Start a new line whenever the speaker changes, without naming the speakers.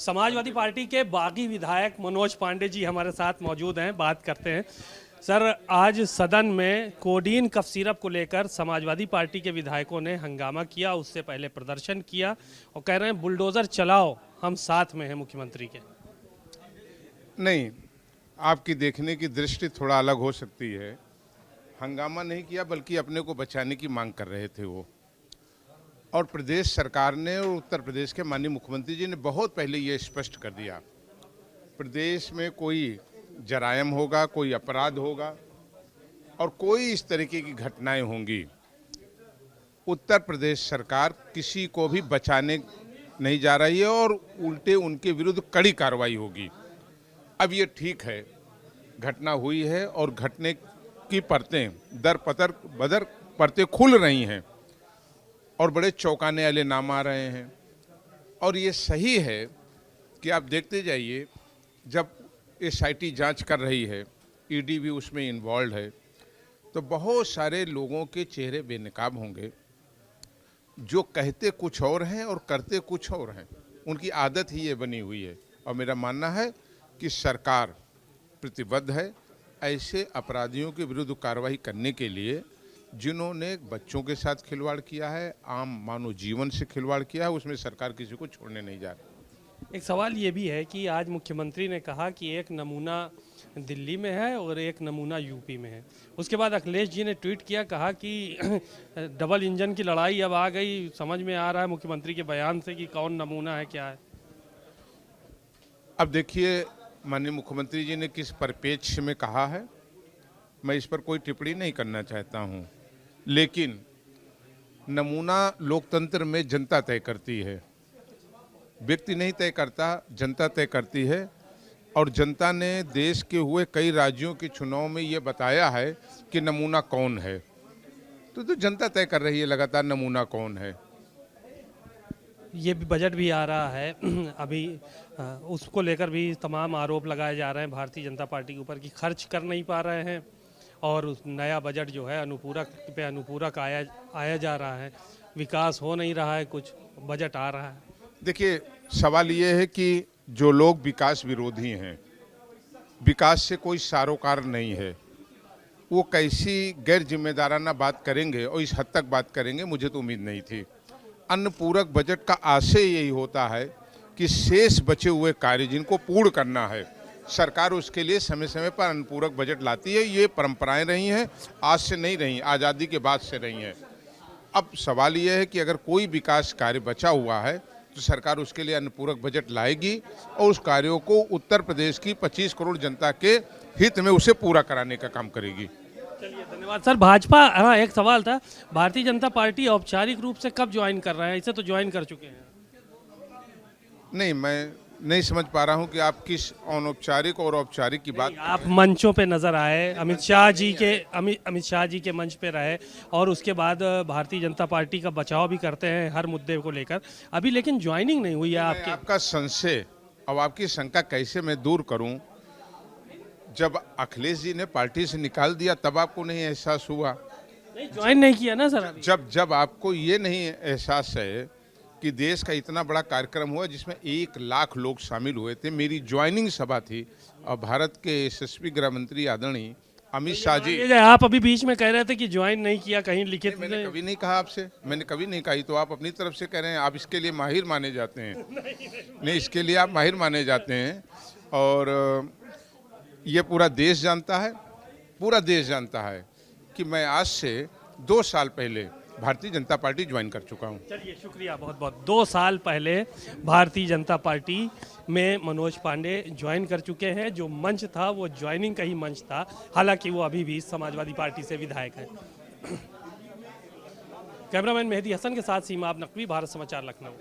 Samajwadi party के बागी विधायक मनोज पांडे जी हमारे साथ मौजूद हैं, बात करते हैं। सर, आज सदन में कोडीन कफ सिरप को लेकर समाजवादी पार्टी के विधायकों ने हंगामा किया, उससे पहले प्रदर्शन किया और कह रहे हैं बुलडोजर चलाओ, हम साथ में हैं मुख्यमंत्री के।
नहीं, आपकी देखने की दृष्टि थोड़ा अलग हो सकती है। हंगामा नहीं किया बल्कि अपने को बचाने की मांग कर रहे थे वो। और प्रदेश सरकार ने और उत्तर प्रदेश के माननीय मुख्यमंत्री जी ने बहुत पहले ये स्पष्ट कर दिया, प्रदेश में कोई जरायम होगा, कोई अपराध होगा और कोई इस तरीके की घटनाएं होंगी, उत्तर प्रदेश सरकार किसी को भी बचाने नहीं जा रही है और उल्टे उनके विरुद्ध कड़ी कार्रवाई होगी। अब ये ठीक है, घटना हुई है और घटने की परतें दर बदर परतें खुल रही हैं और बड़े चौंकाने वाले नाम आ रहे हैं। और ये सही है कि आप देखते जाइए, जब SIT जांच कर रही है, ED भी उसमें इन्वॉल्व है, तो बहुत सारे लोगों के चेहरे बेनकाब होंगे जो कहते कुछ और हैं और करते कुछ और हैं। उनकी आदत ही ये बनी हुई है और मेरा मानना है कि सरकार प्रतिबद्ध है ऐसे अपराधियों के विरुद्ध कार्रवाई करने के लिए, जिन्होंने बच्चों के साथ खिलवाड़ किया है, आम मानव जीवन से खिलवाड़ किया है, उसमें सरकार किसी को छोड़ने नहीं जा रही।
एक सवाल ये भी है कि आज मुख्यमंत्री ने कहा कि एक नमूना दिल्ली में है और एक नमूना यूपी में है। उसके बाद अखिलेश जी ने ट्वीट किया, कहा कि डबल इंजन की लड़ाई अब आ गई, समझ में आ रहा है मुख्यमंत्री के बयान से कि कौन नमूना है, क्या है।
अब देखिए, माननीय मुख्यमंत्री जी ने किस परिप्रेक्ष्य में कहा है, मैं इस पर कोई टिप्पणी नहीं करना चाहता हूं, लेकिन नमूना लोकतंत्र में जनता तय करती है, व्यक्ति नहीं तय करता, जनता तय करती है। और जनता ने देश के हुए कई राज्यों के चुनाव में ये बताया है कि नमूना कौन है, तो जनता तय कर रही है लगातार नमूना कौन है।
ये भी बजट भी आ रहा है अभी, उसको लेकर भी तमाम आरोप लगाए जा रहे हैं भारतीय जनता पार्टी के ऊपर कि खर्च कर नहीं पा रहे हैं और उस नया बजट जो है अनुपूरक पे अनुपूरक आया जा रहा है, विकास हो नहीं रहा है, कुछ बजट आ रहा है।
देखिए, सवाल ये है कि जो लोग विकास विरोधी हैं, विकास से कोई सरोकार नहीं है, वो कैसी गैर जिम्मेदाराना बात करेंगे और इस हद तक बात करेंगे, मुझे तो उम्मीद नहीं थी। अन्नपूरक बजट का आशय यही होता है कि शेष बचे हुए कार्य जिनको पूर्ण करना है, सरकार उसके लिए समय समय पर अनुपूरक बजट लाती है। ये परंपराएं रही हैं, आज से नहीं रही, आज़ादी के बाद से रही हैं। अब सवाल ये है कि अगर कोई विकास कार्य बचा हुआ है तो सरकार उसके लिए अनुपूरक बजट लाएगी और उस कार्यों को उत्तर प्रदेश की 25 करोड़ जनता के हित में उसे पूरा कराने का काम करेगी।
चलिए, धन्यवाद सर। भाजपा, हाँ, एक सवाल था, भारतीय जनता पार्टी औपचारिक रूप से कब ज्वाइन कर रहा है? इसे तो ज्वाइन कर चुके हैं।
नहीं, मैं नहीं समझ पा रहा हूं कि आप किस अनौपचारिक और औपचारिक की बात।
आप मंचों पे नजर आए, अमित शाह जी के मंच पे रहे और उसके बाद भारतीय जनता पार्टी का बचाव भी करते हैं हर मुद्दे को लेकर अभी, लेकिन ज्वाइनिंग नहीं हुई है आपके।
आपका संशय और आपकी शंका कैसे मैं दूर करूं? जब अखिलेश जी ने पार्टी से निकाल दिया तब आपको नहीं एहसास हुआ?
नहीं, ज्वाइन नहीं किया ना सर अभी।
जब आपको ये नहीं एहसास है कि देश का इतना बड़ा कार्यक्रम हुआ जिसमें 1 लाख लोग शामिल हुए थे, मेरी ज्वाइनिंग सभा थी और भारत के यशस्वी गृह मंत्री आदरणीय अमित शाह जी।
आप अभी बीच में कह रहे थे कि ज्वाइन नहीं किया, कहीं लिखित में।
मैंने कभी नहीं कहा आपसे, मैंने कभी नहीं कही, तो आप अपनी तरफ से कह रहे हैं। आप इसके लिए माहिर माने जाते हैं। नहीं, इसके लिए आप माहिर माने जाते हैं और ये पूरा देश जानता है, पूरा देश जानता है कि मैं आज से 2 साल पहले भारतीय जनता पार्टी ज्वाइन कर चुका हूं।
चलिए, शुक्रिया बहुत बहुत। 2 साल पहले भारतीय जनता पार्टी में मनोज पांडे ज्वाइन कर चुके हैं। जो मंच था वो ज्वाइनिंग का ही मंच था, हालांकि वो अभी भी समाजवादी पार्टी से विधायक हैं। कैमरामैन मेहदी हसन के साथ सीमा नकवी, भारत समाचार, लखनऊ।